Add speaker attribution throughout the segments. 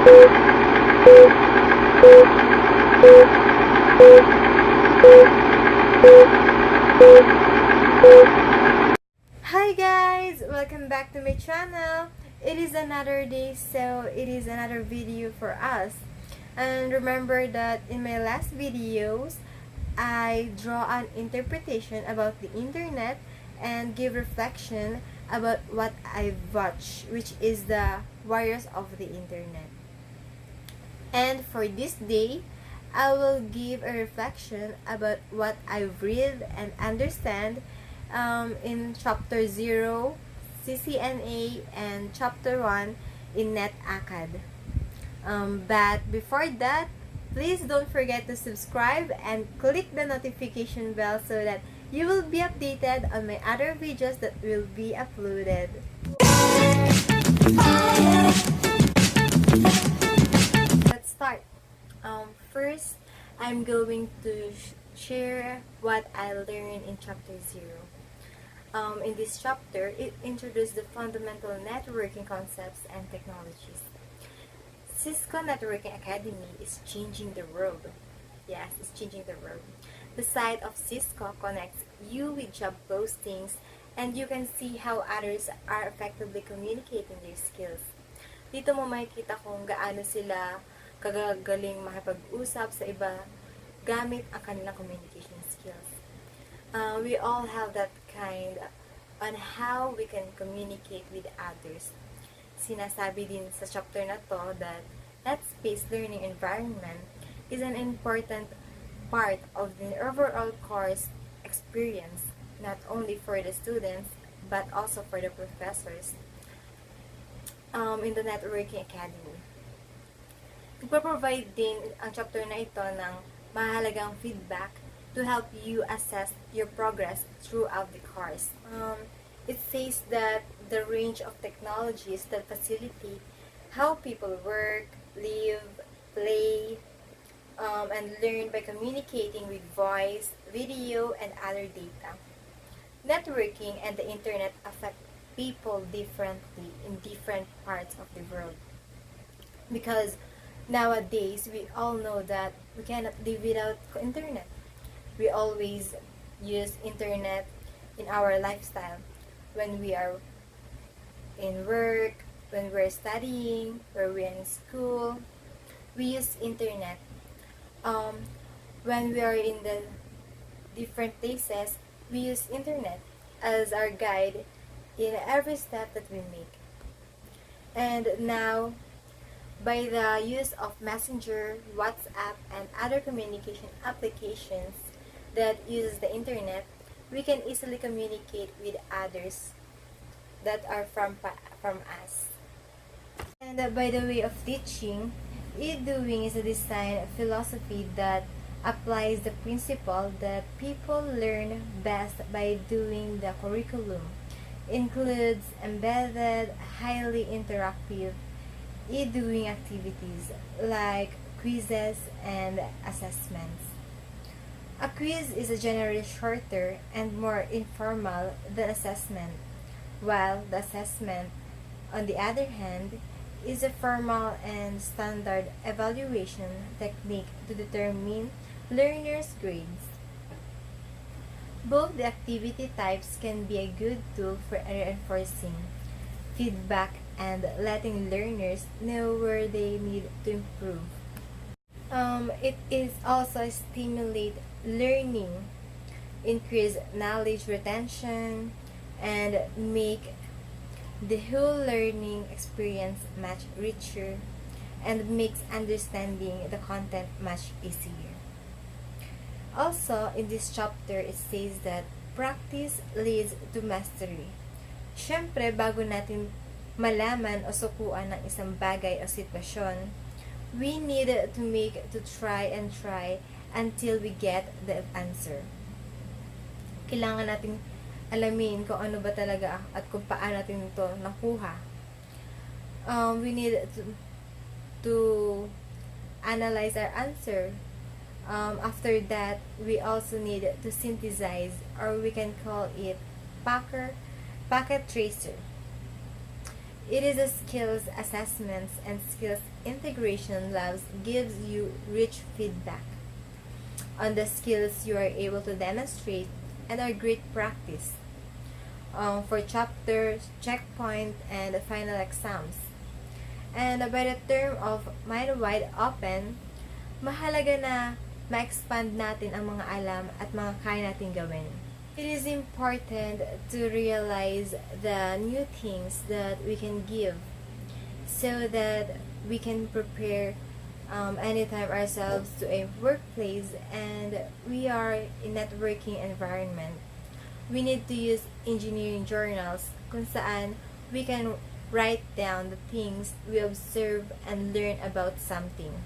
Speaker 1: Hi guys! Welcome back to my channel. It is another day, so it is another video for us. And remember that in my last videos, I draw an interpretation about the internet and give reflection about what I watch, which is the warriors of the internet. And for this day, I will give a reflection about what I read and understand in Chapter 0, CCNA, and Chapter 1 in NetAcad. But before that, please don't forget to subscribe and click the notification bell so that you will be updated on my other videos that will be uploaded. Let's start. First, I'm going to share what I learned in Chapter 0. In this chapter, it introduced the fundamental networking concepts and technologies. Cisco Networking Academy is changing the world. Yes, it's changing the world. The site of Cisco connects you with job postings, and you can see how others are effectively communicating their skills. Dito mo makikita kung gaano sila kagagaling makipag-usap sa iba gamit ang kanilang communication skills. We all have that kind on how we can communicate with others. Sinasabi din sa chapter na to that space learning environment is an important part of the overall course experience, not only for the students but also for the professors in the Networking Academy. Nagpo-provide din ang chapter na ito ng mahalagang feedback to help you assess your progress throughout the course. It says that the range of technologies that facilitate how people work, live, play, and learn by communicating with voice, video, and other data. Networking and the internet affect people differently in different parts of the world. Because nowadays, we all know that we cannot live without internet. We always use internet in our lifestyle. When we are in work, when we're studying, when we're in school, we use internet. When we are in the different places, we use internet as our guide in every step that we make. And now, by the use of Messenger, WhatsApp, and other communication applications that uses the internet, we can easily communicate with others that are from us. And by the way of teaching, e-doing is a design philosophy that applies the principle that people learn best by doing. The curriculum includes embedded, highly interactive e-doing activities like quizzes and assessments. A quiz is generally shorter and more informal than assessment, while the assessment, on the other hand, is a formal and standard evaluation technique to determine learners' grades. Both the activity types can be a good tool for reinforcing feedback and letting learners know where they need to improve. It is also stimulate learning, increase knowledge retention, and make the whole learning experience much richer and makes understanding the content much easier. Also, in this chapter, it says that practice leads to mastery. Siyempre, bago natin malaman o sukuan ng isang bagay o sitwasyon, we need to try until we get the answer. Kailangan nating alamin kung ano ba talaga at kung paano natin ito nakuha. We need to analyze our answer. After that, we also need to synthesize, or we can call it packet tracer. It is a skills assessments and skills integration labs gives you rich feedback on the skills you are able to demonstrate and are great practice for chapters, checkpoint, and final exams. And by the term of mind wide open, mahalaga na ma-expand natin ang mga alam at mga kaya natin gawin. It is important to realize the new things that we can give so that we can prepare anytime ourselves to a workplace and we are in networking environment. We need to use engineering journals kung saan we can write down the things we observe and learn about something.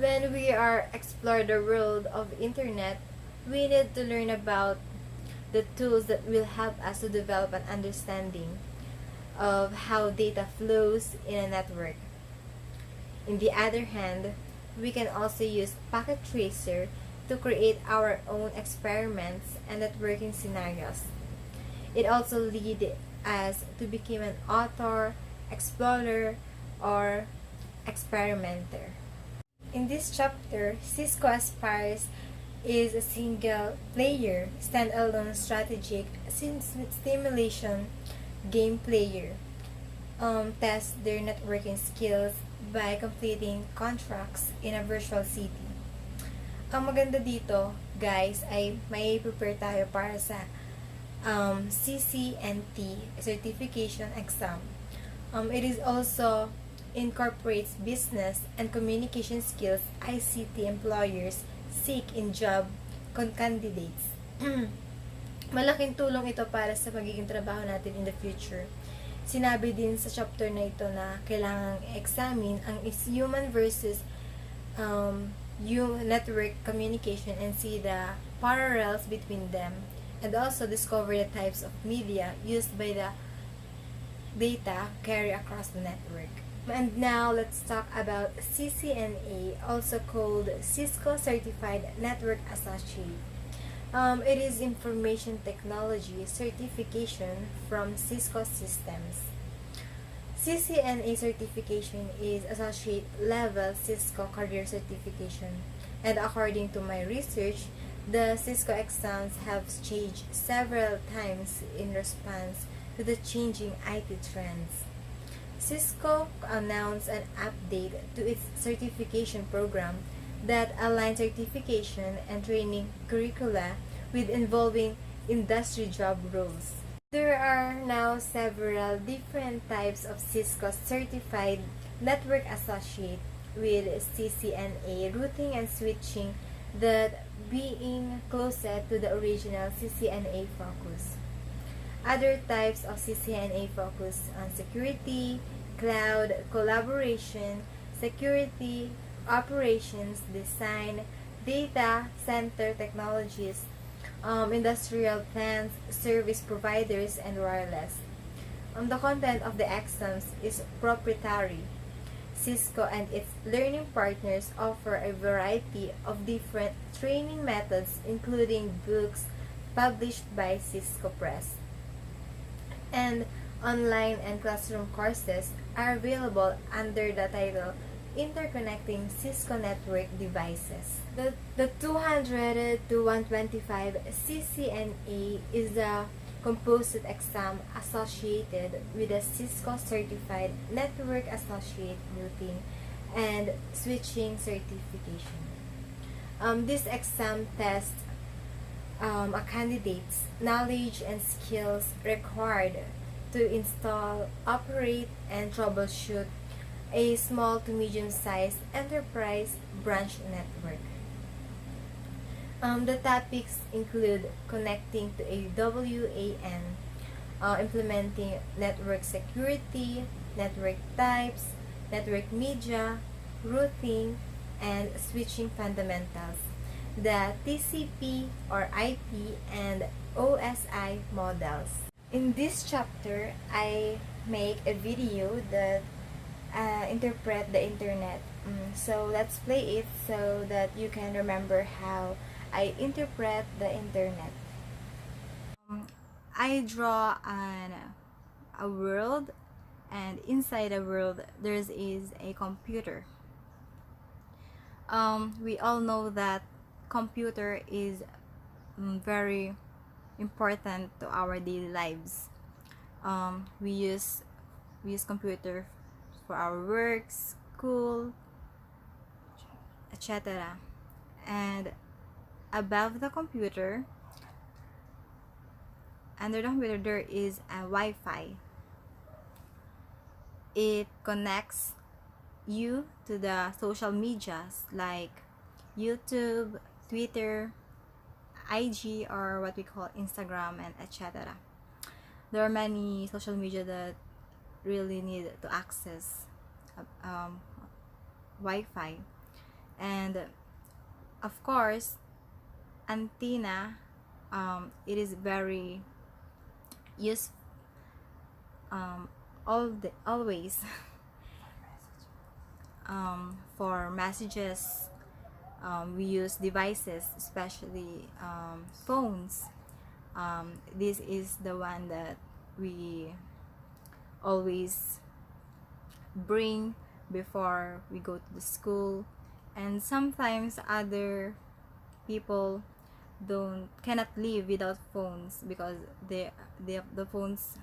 Speaker 1: When we are explore the world of internet, we need to learn about the tools that will help us to develop an understanding of how data flows in a network. In the other hand, we can also use Packet Tracer to create our own experiments and networking scenarios. It also leads us to become an author, explorer, or experimenter. In this chapter, Cisco aspires is a single-player, standalone strategic simulation game player. Test their networking skills by completing contracts in a virtual city. Ang maganda dito, guys, ay may prepare tayo para sa CCNT certification exam. It is also incorporates business and communication skills ICT employers seek in job candidates. Malaking tulong ito para sa magiging trabaho natin in the future. Sinabi din sa chapter na ito na kailangang examine ang is human versus network communication and see the parallels between them, and also discover the types of media used by the data carry across the network. And now let's talk about CCNA, also called Cisco Certified Network Associate. It is information technology certification from Cisco Systems. CCNA certification is associate level Cisco career certification, and according to my research, the Cisco exams have changed several times in response to the changing IT trends. Cisco announced an update to its certification program that aligns certification and training curricula with involving industry job roles. There are now several different types of Cisco certified network associate with CCNA routing and switching that being closer to the original CCNA focus. Other types of CCNA focus on security, cloud, collaboration, security, operations, design, data center technologies, industrial plants, service providers, and wireless. The content of the exams is proprietary. Cisco and its learning partners offer a variety of different training methods, including books published by Cisco Press. And online and classroom courses are available under the title Interconnecting Cisco Network Devices. The 200 to 125 CCNA is the composite exam associated with a Cisco Certified Network Associate Routing and Switching certification. This exam tests a candidate's knowledge and skills required to install, operate, and troubleshoot a small to medium-sized enterprise branch network. The topics include connecting to a WAN, implementing network security, network types, network media, routing, and switching fundamentals, the TCP or IP and OSI models. In this chapter, I make a video that interpret the internet. So let's play it so that you can remember how I interpret the internet. I draw an a world, and inside a world there is a computer. We all know that computer is very important to our daily lives. We use computer for our work, school, etc. And above the computer, under the computer, there is a Wi-Fi. It connects you to the social medias like YouTube, Twitter, IG, or what we call Instagram, and etc. There are many social media that really need to access um, Wi-Fi, and of course, antenna. It is very useful always for messages. We use devices, especially phones. This is the one that we always bring before we go to the school, and sometimes other people cannot live without phones because the phones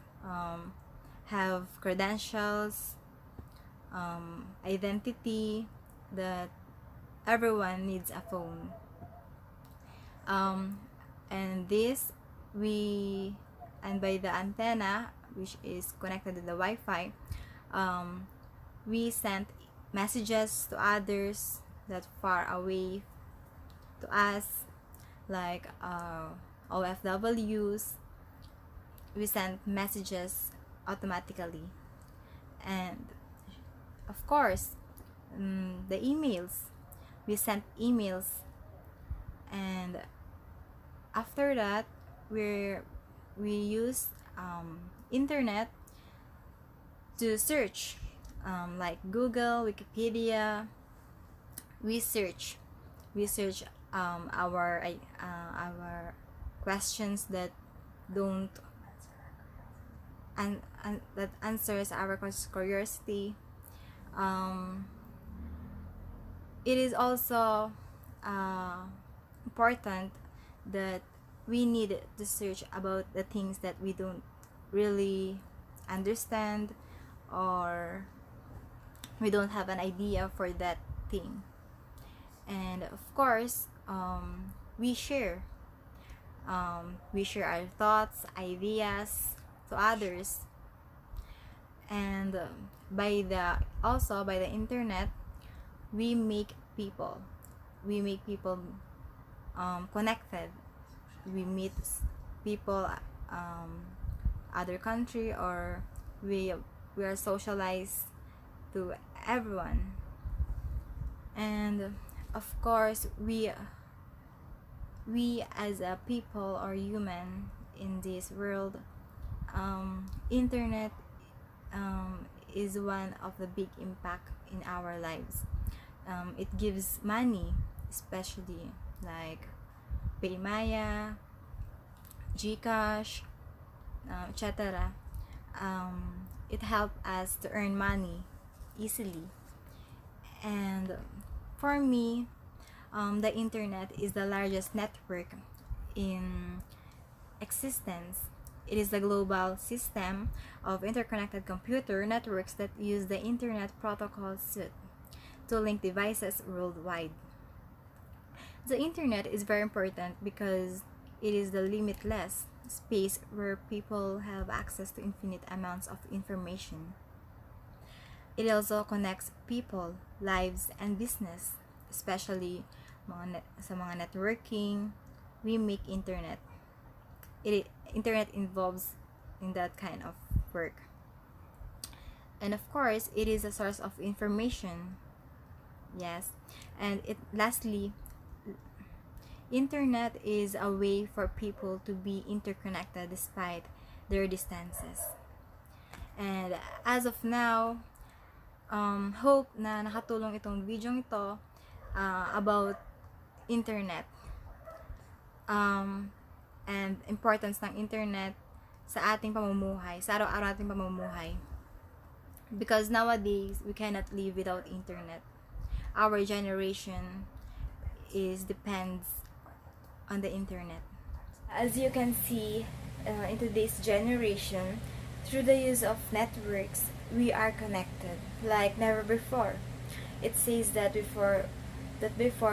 Speaker 1: have credentials, identity, that everyone needs a phone. And this we and by the antenna, which is connected to the Wi-Fi, we send messages to others that far away to us, like OFWs. We send messages automatically. And of course, the emails, we send emails, and after that we use internet to search, like Google, Wikipedia. We search our questions that don't and that answers our curiosity. It is also important that we need to search about the things that we don't really understand, or we don't have an idea for that thing. And of course, we share our thoughts, ideas to others. And by the internet, we make people connected. We meet people other country, or we are socialized to everyone. And of course, we as a people or human in this world, internet is one of the big impact in our lives. It gives money, especially like Paymaya, Gcash, etc. It helps us to earn money easily. And for me, the internet is the largest network in existence. It is the global system of interconnected computer networks that use the internet protocol suite to link devices worldwide. The internet is very important because it is the limitless space where people have access to infinite amounts of information. It also connects people, lives, and business, especially sa mga networking. We make internet. Internet involves in that kind of work. And of course, it is a source of information. Yes. And lastly, internet is a way for people to be interconnected despite their distances. And as of now, hope na nakatulong itong video ito about internet, and importance ng internet sa ating pamumuhay, sa araw-araw nating pamumuhay. Because nowadays, we cannot live without internet. Our generation depends on the internet. As you can see, in today's generation, through the use of networks, we are connected like never before. It says that before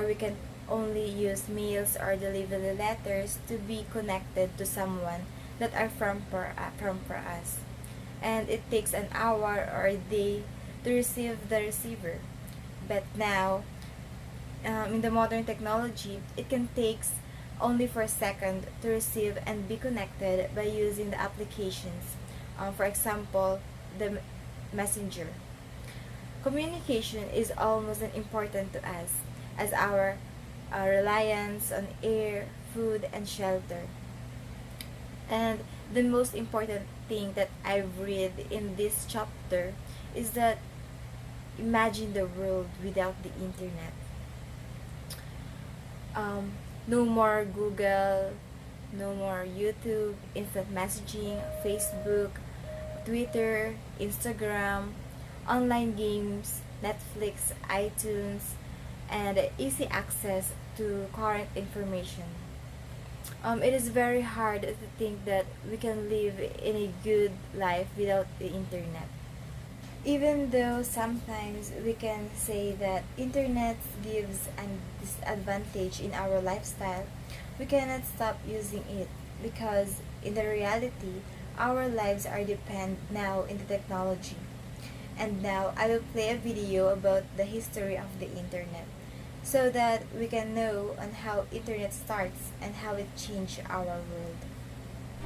Speaker 1: we can only use mails or deliver the letters to be connected to someone that are from for us, and it takes an hour or a day to receive the receiver. But now, in the modern technology, it can take only for a second to receive and be connected by using the applications. For example, the messenger. Communication is almost as important to us as our reliance on air, food, and shelter. And the most important thing that I've read in this chapter is that imagine the world without the internet. No more Google, no more YouTube, instant messaging, Facebook, Twitter, Instagram, online games, Netflix, iTunes, and easy access to current information. It is very hard to think that we can live in a good life without the internet. Even though sometimes we can say that internet gives a disadvantage in our lifestyle, we cannot stop using it because in the reality, our lives are depend now in the technology. And now I will play a video about the history of the internet so that we can know on how internet starts and how it changed our world.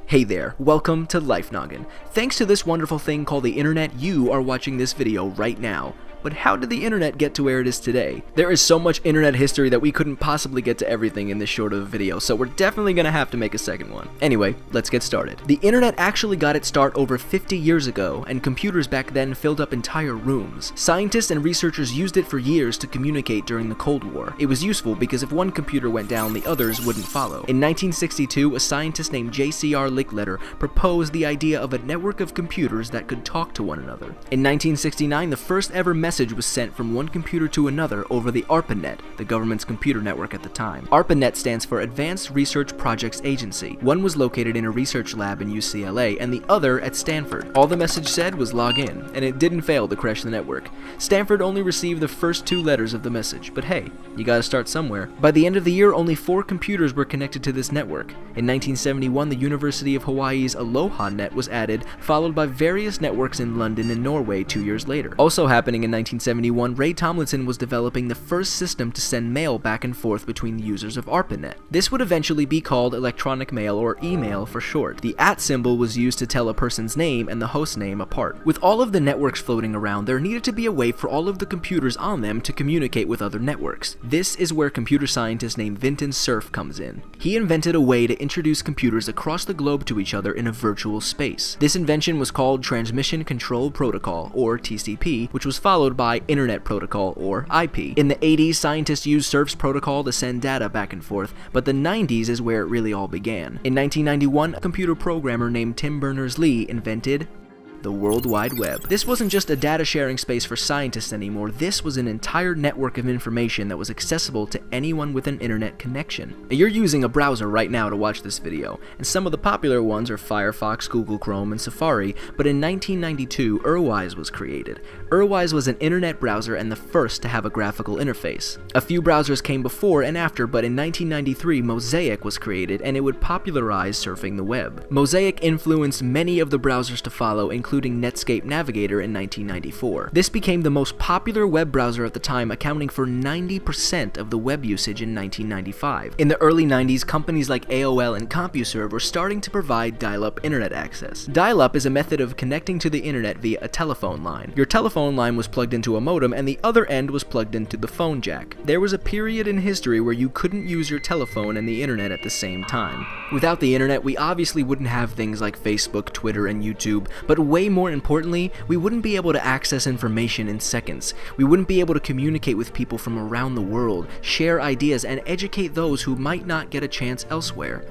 Speaker 2: Hey there, welcome to Life Noggin. Thanks to this wonderful thing called the internet, you are watching this video right now. But how did the internet get to where it is today? There is so much internet history that we couldn't possibly get to everything in this short of a video, so we're definitely gonna have to make a second one. Anyway, let's get started. The internet actually got its start over 50 years ago, and computers back then filled up entire rooms. Scientists and researchers used it for years to communicate during the Cold War. It was useful because if one computer went down, the others wouldn't follow. In 1962, a scientist named J.C.R. Lickletter proposed the idea of a network of computers that could talk to one another. In 1969, the first ever message was sent from one computer to another over the ARPANET, the government's computer network at the time. ARPANET stands for Advanced Research Projects Agency. One was located in a research lab in UCLA and the other at Stanford. All the message said was log in, and it didn't fail to crash the network. Stanford only received the first 2 letters of the message, but hey, you gotta start somewhere. By the end of the year, only 4 computers were connected to this network. In 1971, the University of Hawaii's Aloha Net was added, followed by various networks in London and Norway 2 years later. Also happening in 1971, Ray Tomlinson was developing the first system to send mail back and forth between the users of ARPANET. This would eventually be called electronic mail, or email for short. The @ symbol was used to tell a person's name and the host name apart. With all of the networks floating around, there needed to be a way for all of the computers on them to communicate with other networks. This is where computer scientist named Vinton Cerf comes in. He invented a way to introduce computers across the globe to each other in a virtual space. This invention was called Transmission Control Protocol, or TCP, which was followed by Internet Protocol, or IP. In the 80s, scientists used Cerf's protocol to send data back and forth, but the 90s is where it really all began. In 1991, a computer programmer named Tim Berners-Lee invented the World Wide Web. This wasn't just a data sharing space for scientists anymore, this was an entire network of information that was accessible to anyone with an internet connection. Now, you're using a browser right now to watch this video, and some of the popular ones are Firefox, Google Chrome, and Safari, but in 1992, Urwise was created. Urwise was an internet browser and the first to have a graphical interface. A few browsers came before and after, but in 1993, Mosaic was created, and it would popularize surfing the web. Mosaic influenced many of the browsers to follow, including Netscape Navigator in 1994. This became the most popular web browser at the time, accounting for 90% of the web usage in 1995. In the early 90s, companies like AOL and CompuServe were starting to provide dial-up internet access. Dial-up is a method of connecting to the internet via a telephone line. Your telephone line was plugged into a modem and the other end was plugged into the phone jack. There was a period in history where you couldn't use your telephone and the internet at the same time. Without the internet, we obviously wouldn't have things like Facebook, Twitter, and YouTube, but way more importantly, we wouldn't be able to access information in seconds. We wouldn't be able to communicate with people from around the world, share ideas, and educate those who might not get a chance elsewhere.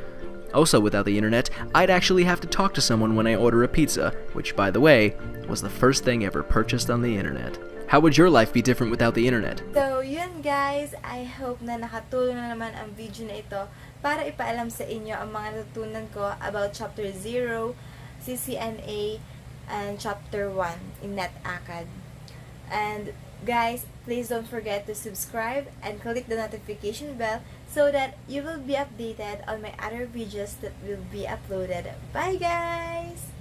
Speaker 2: Also, without the internet, I'd actually have to talk to someone when I order a pizza, which, by the way, was the first thing ever purchased on the internet. How would your life be different without the internet?
Speaker 1: So, yun guys, I hope na nakatulong na naman ang video na ito para ipaalam sa inyo ang mga natutunan ko about Chapter 0, CCNA, and Chapter 1 in NetAcad. And guys, please don't forget to subscribe and click the notification bell so that you will be updated on my other videos that will be uploaded. Bye guys!